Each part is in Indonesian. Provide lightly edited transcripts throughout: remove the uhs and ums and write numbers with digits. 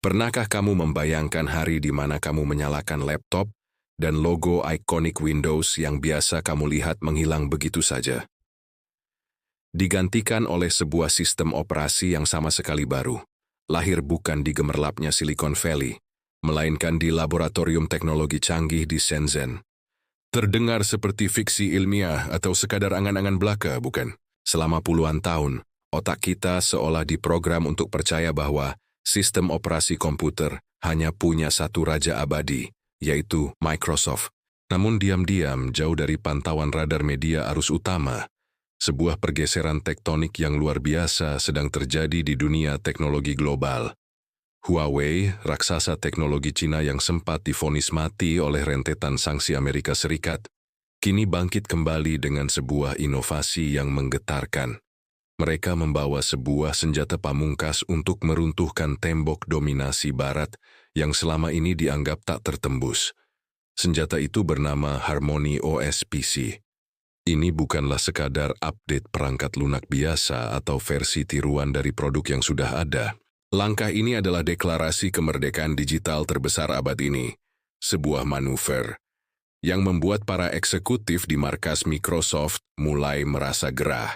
Pernahkah kamu membayangkan hari di mana kamu menyalakan laptop dan logo ikonik Windows yang biasa kamu lihat menghilang begitu saja? Digantikan oleh sebuah sistem operasi yang sama sekali baru, lahir bukan di gemerlapnya Silicon Valley, melainkan di laboratorium teknologi canggih di Shenzhen. Terdengar seperti fiksi ilmiah atau sekadar angan-angan belaka, bukan? Selama puluhan tahun, otak kita seolah diprogram untuk percaya bahwa sistem operasi komputer hanya punya satu raja abadi, yaitu Microsoft. Namun diam-diam, jauh dari pantauan radar media arus utama, sebuah pergeseran tektonik yang luar biasa sedang terjadi di dunia teknologi global. Huawei, raksasa teknologi Cina yang sempat divonis mati oleh rentetan sanksi Amerika Serikat, kini bangkit kembali dengan sebuah inovasi yang menggetarkan. Mereka membawa sebuah senjata pamungkas untuk meruntuhkan tembok dominasi Barat yang selama ini dianggap tak tertembus. Senjata itu bernama Harmony OS PC. Ini bukanlah sekadar update perangkat lunak biasa atau versi tiruan dari produk yang sudah ada. Langkah ini adalah deklarasi kemerdekaan digital terbesar abad ini, sebuah manuver yang membuat para eksekutif di markas Microsoft mulai merasa gerah.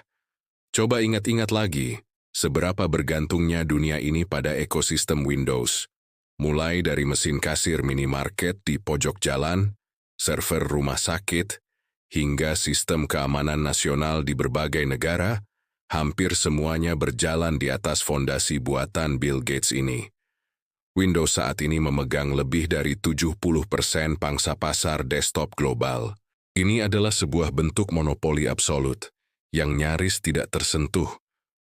Coba ingat-ingat lagi, seberapa bergantungnya dunia ini pada ekosistem Windows. Mulai dari mesin kasir minimarket di pojok jalan, server rumah sakit, hingga sistem keamanan nasional di berbagai negara, hampir semuanya berjalan di atas fondasi buatan Bill Gates ini. Windows saat ini memegang lebih dari 70% pangsa pasar desktop global. Ini adalah sebuah bentuk monopoli absolut yang nyaris tidak tersentuh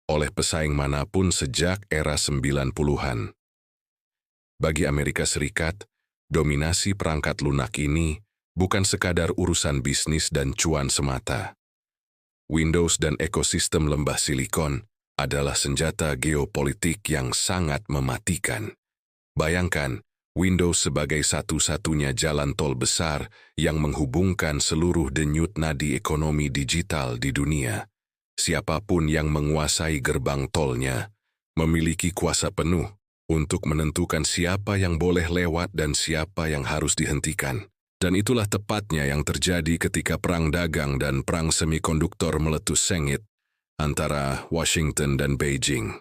oleh pesaing manapun sejak era 90-an. Bagi Amerika Serikat, dominasi perangkat lunak ini bukan sekadar urusan bisnis dan cuan semata. Windows dan ekosistem lembah silikon adalah senjata geopolitik yang sangat mematikan. Bayangkan, Windows sebagai satu-satunya jalan tol besar yang menghubungkan seluruh denyut nadi ekonomi digital di dunia. Siapapun yang menguasai gerbang tolnya memiliki kuasa penuh untuk menentukan siapa yang boleh lewat dan siapa yang harus dihentikan. Dan itulah tepatnya yang terjadi ketika perang dagang dan perang semikonduktor meletus sengit antara Washington dan Beijing.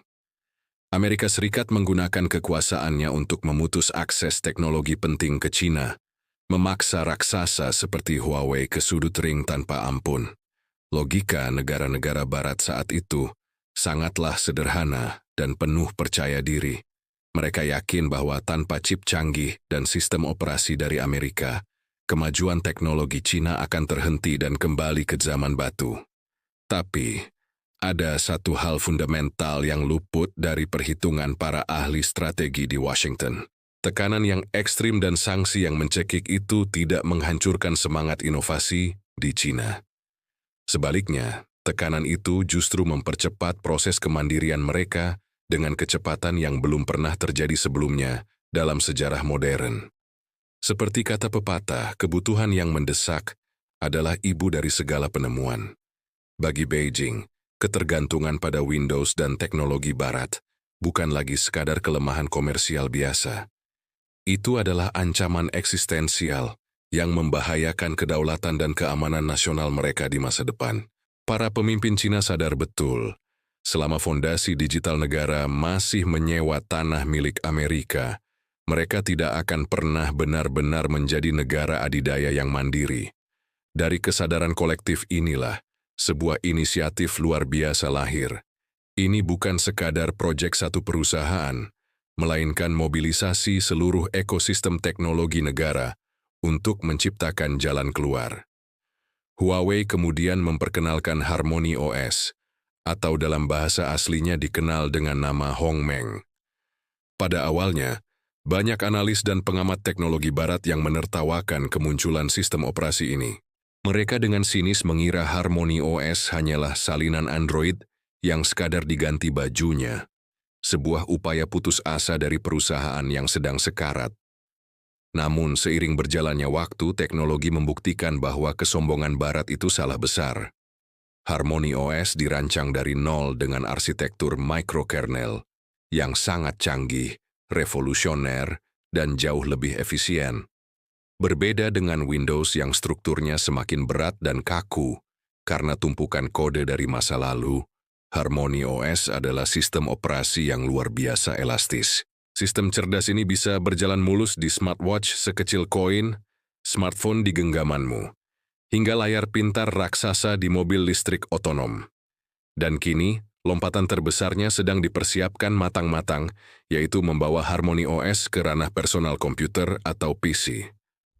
Amerika Serikat menggunakan kekuasaannya untuk memutus akses teknologi penting ke China, memaksa raksasa seperti Huawei ke sudut ring tanpa ampun. Logika negara-negara Barat saat itu sangatlah sederhana dan penuh percaya diri. Mereka yakin bahwa tanpa chip canggih dan sistem operasi dari Amerika, kemajuan teknologi Cina akan terhenti dan kembali ke zaman batu. Tapi, ada satu hal fundamental yang luput dari perhitungan para ahli strategi di Washington. Tekanan yang ekstrim dan sanksi yang mencekik itu tidak menghancurkan semangat inovasi di Cina. Sebaliknya, tekanan itu justru mempercepat proses kemandirian mereka dengan kecepatan yang belum pernah terjadi sebelumnya dalam sejarah modern. Seperti kata pepatah, kebutuhan yang mendesak adalah ibu dari segala penemuan. Bagi Beijing, ketergantungan pada Windows dan teknologi Barat bukan lagi sekadar kelemahan komersial biasa. Itu adalah ancaman eksistensial yang membahayakan kedaulatan dan keamanan nasional mereka di masa depan. Para pemimpin Cina sadar betul, selama fondasi digital negara masih menyewa tanah milik Amerika, mereka tidak akan pernah benar-benar menjadi negara adidaya yang mandiri. Dari kesadaran kolektif inilah, sebuah inisiatif luar biasa lahir. Ini bukan sekadar proyek satu perusahaan, melainkan mobilisasi seluruh ekosistem teknologi negara untuk menciptakan jalan keluar. Huawei kemudian memperkenalkan Harmony OS, atau dalam bahasa aslinya dikenal dengan nama Hongmeng. Pada awalnya, banyak analis dan pengamat teknologi Barat yang menertawakan kemunculan sistem operasi ini. Mereka dengan sinis mengira Harmony OS hanyalah salinan Android yang sekadar diganti bajunya, sebuah upaya putus asa dari perusahaan yang sedang sekarat. Namun seiring berjalannya waktu, teknologi membuktikan bahwa kesombongan Barat itu salah besar. Harmony OS dirancang dari nol dengan arsitektur microkernel yang sangat canggih revolusioner, dan jauh lebih efisien. Berbeda dengan Windows yang strukturnya semakin berat dan kaku karena tumpukan kode dari masa lalu, Harmony OS adalah sistem operasi yang luar biasa elastis. Sistem cerdas ini bisa berjalan mulus di smartwatch sekecil koin, smartphone di genggamanmu, hingga layar pintar raksasa di mobil listrik otonom. Dan kini, lompatan terbesarnya sedang dipersiapkan matang-matang, yaitu membawa Harmony OS ke ranah personal komputer atau PC.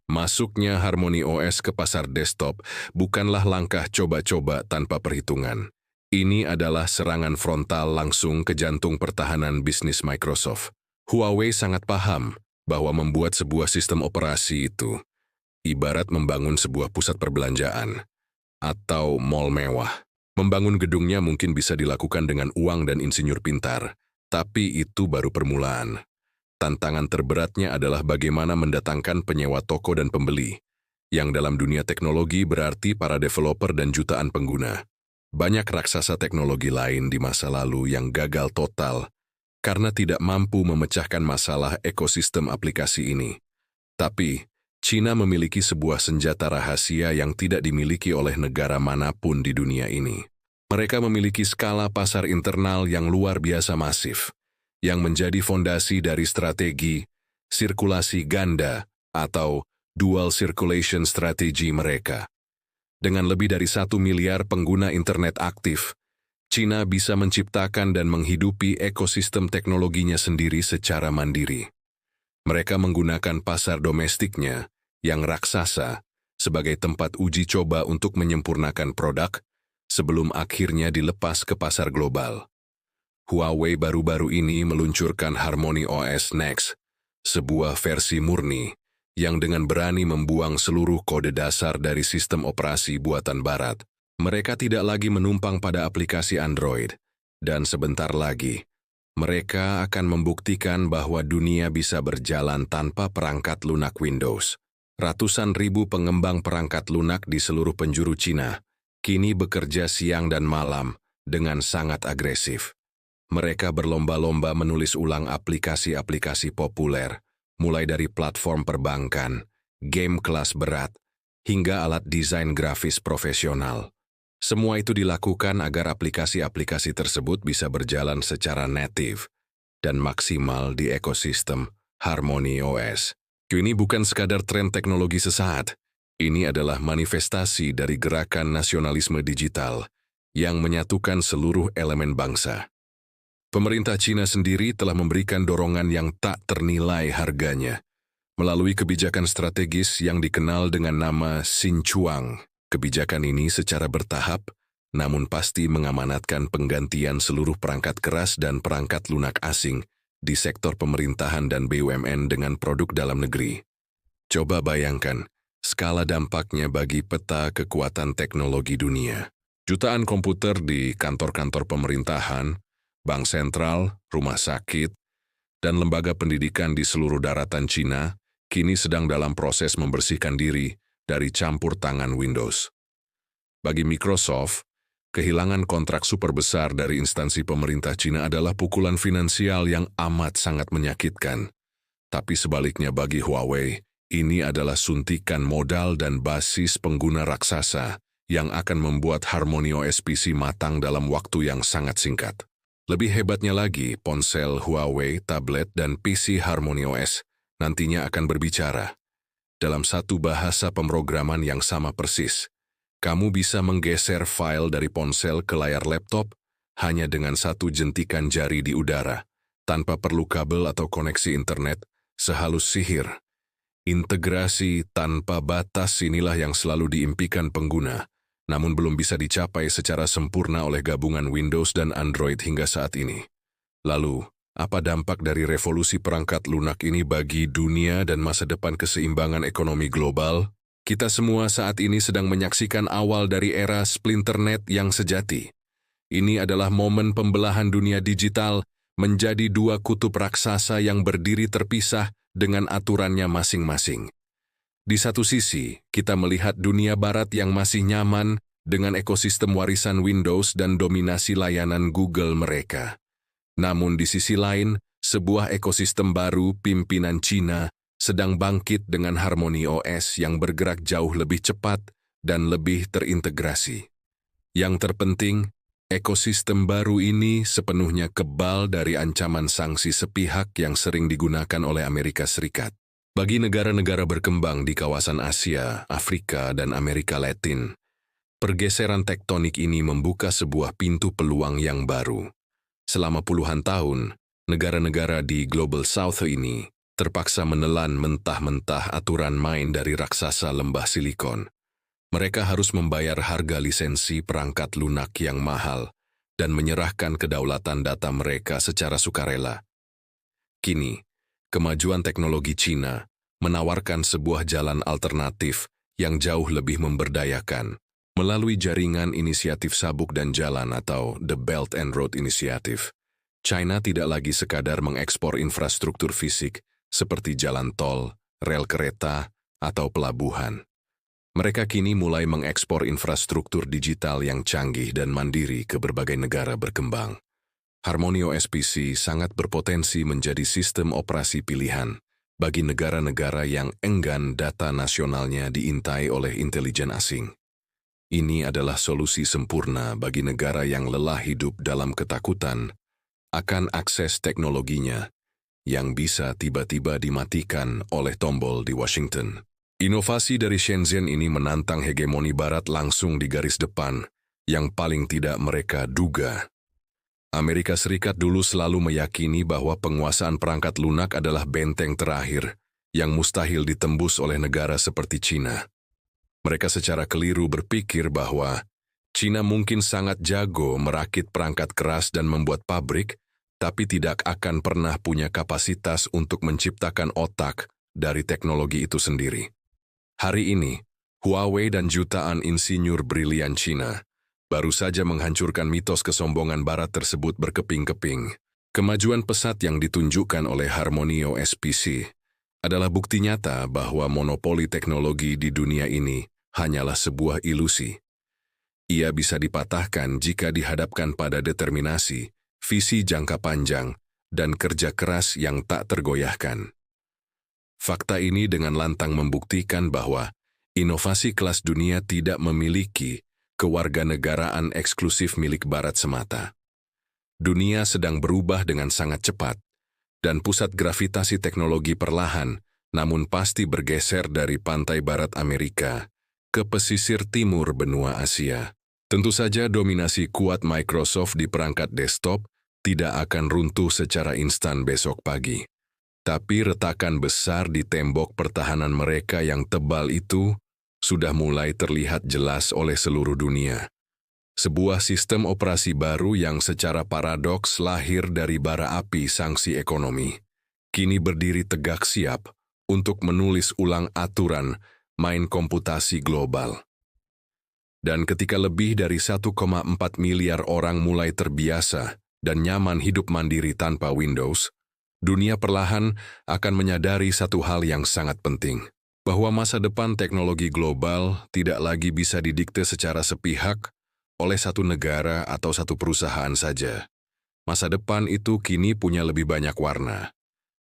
Masuknya Harmony OS ke pasar desktop bukanlah langkah coba-coba tanpa perhitungan. Ini adalah serangan frontal langsung ke jantung pertahanan bisnis Microsoft. Huawei sangat paham bahwa membuat sebuah sistem operasi itu ibarat membangun sebuah pusat perbelanjaan atau mall mewah. Membangun gedungnya mungkin bisa dilakukan dengan uang dan insinyur pintar, tapi itu baru permulaan. Tantangan terberatnya adalah bagaimana mendatangkan penyewa toko dan pembeli, yang dalam dunia teknologi berarti para developer dan jutaan pengguna. Banyak raksasa teknologi lain di masa lalu yang gagal total karena tidak mampu memecahkan masalah ekosistem aplikasi ini. Tapi, China memiliki sebuah senjata rahasia yang tidak dimiliki oleh negara manapun di dunia ini. Mereka memiliki skala pasar internal yang luar biasa masif, yang menjadi fondasi dari strategi sirkulasi ganda atau dual circulation strategy mereka. Dengan lebih dari 1 miliar pengguna internet aktif, China bisa menciptakan dan menghidupi ekosistem teknologinya sendiri secara mandiri. Mereka menggunakan pasar domestiknya yang raksasa sebagai tempat uji coba untuk menyempurnakan produk sebelum akhirnya dilepas ke pasar global. Huawei baru-baru ini meluncurkan Harmony OS Next, sebuah versi murni yang dengan berani membuang seluruh kode dasar dari sistem operasi buatan barat. Mereka tidak lagi menumpang pada aplikasi Android, dan sebentar lagi, mereka akan membuktikan bahwa dunia bisa berjalan tanpa perangkat lunak Windows. Ratusan ribu pengembang perangkat lunak di seluruh penjuru Cina kini bekerja siang dan malam dengan sangat agresif. Mereka berlomba-lomba menulis ulang aplikasi-aplikasi populer, mulai dari platform perbankan, game kelas berat, hingga alat desain grafis profesional. Semua itu dilakukan agar aplikasi-aplikasi tersebut bisa berjalan secara native dan maksimal di ekosistem Harmony OS. Ini bukan sekadar tren teknologi sesaat, ini adalah manifestasi dari gerakan nasionalisme digital yang menyatukan seluruh elemen bangsa. Pemerintah Cina sendiri telah memberikan dorongan yang tak ternilai harganya melalui kebijakan strategis yang dikenal dengan nama Xinchuang. Kebijakan ini secara bertahap, namun pasti mengamanatkan penggantian seluruh perangkat keras dan perangkat lunak asing di sektor pemerintahan dan BUMN dengan produk dalam negeri. Coba bayangkan, skala dampaknya bagi peta kekuatan teknologi dunia. Jutaan komputer di kantor-kantor pemerintahan, bank sentral, rumah sakit, dan lembaga pendidikan di seluruh daratan Cina kini sedang dalam proses membersihkan diri dari campur tangan Windows. Bagi Microsoft, kehilangan kontrak super besar dari instansi pemerintah Cina adalah pukulan finansial yang amat sangat menyakitkan. Tapi sebaliknya bagi Huawei, ini adalah suntikan modal dan basis pengguna raksasa yang akan membuat Harmony OS PC matang dalam waktu yang sangat singkat. Lebih hebatnya lagi, ponsel Huawei, tablet, dan PC Harmony OS nantinya akan berbicara dalam satu bahasa pemrograman yang sama persis. Kamu bisa menggeser file dari ponsel ke layar laptop hanya dengan satu jentikan jari di udara, tanpa perlu kabel atau koneksi internet, sehalus sihir. Integrasi tanpa batas inilah yang selalu diimpikan pengguna, namun belum bisa dicapai secara sempurna oleh gabungan Windows dan Android hingga saat ini. Lalu, apa dampak dari revolusi perangkat lunak ini bagi dunia dan masa depan keseimbangan ekonomi global? Kita semua saat ini sedang menyaksikan awal dari era splinternet yang sejati. Ini adalah momen pembelahan dunia digital menjadi dua kutub raksasa yang berdiri terpisah dengan aturannya masing-masing. Di satu sisi, kita melihat dunia barat yang masih nyaman dengan ekosistem warisan Windows dan dominasi layanan Google mereka. Namun di sisi lain, sebuah ekosistem baru pimpinan Cina sedang bangkit dengan Harmony OS yang bergerak jauh lebih cepat dan lebih terintegrasi. Yang terpenting, ekosistem baru ini sepenuhnya kebal dari ancaman sanksi sepihak yang sering digunakan oleh Amerika Serikat. Bagi negara-negara berkembang di kawasan Asia, Afrika, dan Amerika Latin, pergeseran tektonik ini membuka sebuah pintu peluang yang baru. Selama puluhan tahun, negara-negara di Global South ini terpaksa menelan mentah-mentah aturan main dari raksasa lembah Silikon. Mereka harus membayar harga lisensi perangkat lunak yang mahal dan menyerahkan kedaulatan data mereka secara sukarela. Kini, kemajuan teknologi Cina menawarkan sebuah jalan alternatif yang jauh lebih memberdayakan. Melalui jaringan inisiatif sabuk dan jalan atau The Belt and Road Initiative, China tidak lagi sekadar mengekspor infrastruktur fisik seperti jalan tol, rel kereta, atau pelabuhan. Mereka kini mulai mengekspor infrastruktur digital yang canggih dan mandiri ke berbagai negara berkembang. Harmony OS PC sangat berpotensi menjadi sistem operasi pilihan bagi negara-negara yang enggan data nasionalnya diintai oleh intelijen asing. Ini adalah solusi sempurna bagi negara yang lelah hidup dalam ketakutan akan akses teknologinya yang bisa tiba-tiba dimatikan oleh tombol di Washington. Inovasi dari Shenzhen ini menantang hegemoni Barat langsung di garis depan yang paling tidak mereka duga. Amerika Serikat dulu selalu meyakini bahwa penguasaan perangkat lunak adalah benteng terakhir yang mustahil ditembus oleh negara seperti Cina. Mereka secara keliru berpikir bahwa Cina mungkin sangat jago merakit perangkat keras dan membuat pabrik, tapi tidak akan pernah punya kapasitas untuk menciptakan otak dari teknologi itu sendiri. Hari ini, Huawei dan jutaan insinyur brilian Cina baru saja menghancurkan mitos kesombongan Barat tersebut berkeping-keping. Kemajuan pesat yang ditunjukkan oleh Harmony OS PC adalah bukti nyata bahwa monopoli teknologi di dunia ini hanyalah sebuah ilusi. Ia bisa dipatahkan jika dihadapkan pada determinasi, visi jangka panjang, dan kerja keras yang tak tergoyahkan. Fakta ini dengan lantang membuktikan bahwa inovasi kelas dunia tidak memiliki kewarganegaraan eksklusif milik Barat semata. Dunia sedang berubah dengan sangat cepat, dan pusat gravitasi teknologi perlahan, namun pasti bergeser dari pantai barat Amerika ke pesisir timur benua Asia. Tentu saja dominasi kuat Microsoft di perangkat desktop tidak akan runtuh secara instan besok pagi. Tapi retakan besar di tembok pertahanan mereka yang tebal itu sudah mulai terlihat jelas oleh seluruh dunia. Sebuah sistem operasi baru yang secara paradoks lahir dari bara api sanksi ekonomi, kini berdiri tegak siap untuk menulis ulang aturan main komputasi global. Dan ketika lebih dari 1,4 miliar orang mulai terbiasa dan nyaman hidup mandiri tanpa Windows, dunia perlahan akan menyadari satu hal yang sangat penting, bahwa masa depan teknologi global tidak lagi bisa didikte secara sepihak oleh satu negara atau satu perusahaan saja. Masa depan itu kini punya lebih banyak warna,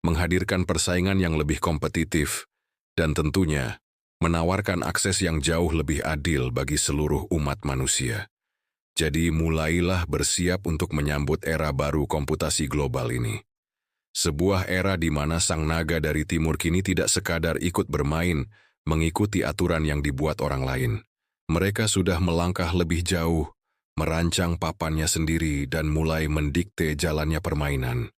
menghadirkan persaingan yang lebih kompetitif, dan tentunya menawarkan akses yang jauh lebih adil bagi seluruh umat manusia. Jadi mulailah bersiap untuk menyambut era baru komputasi global ini. Sebuah era di mana sang naga dari timur kini tidak sekadar ikut bermain, mengikuti aturan yang dibuat orang lain. Mereka sudah melangkah lebih jauh, merancang papannya sendiri dan mulai mendikte jalannya permainan.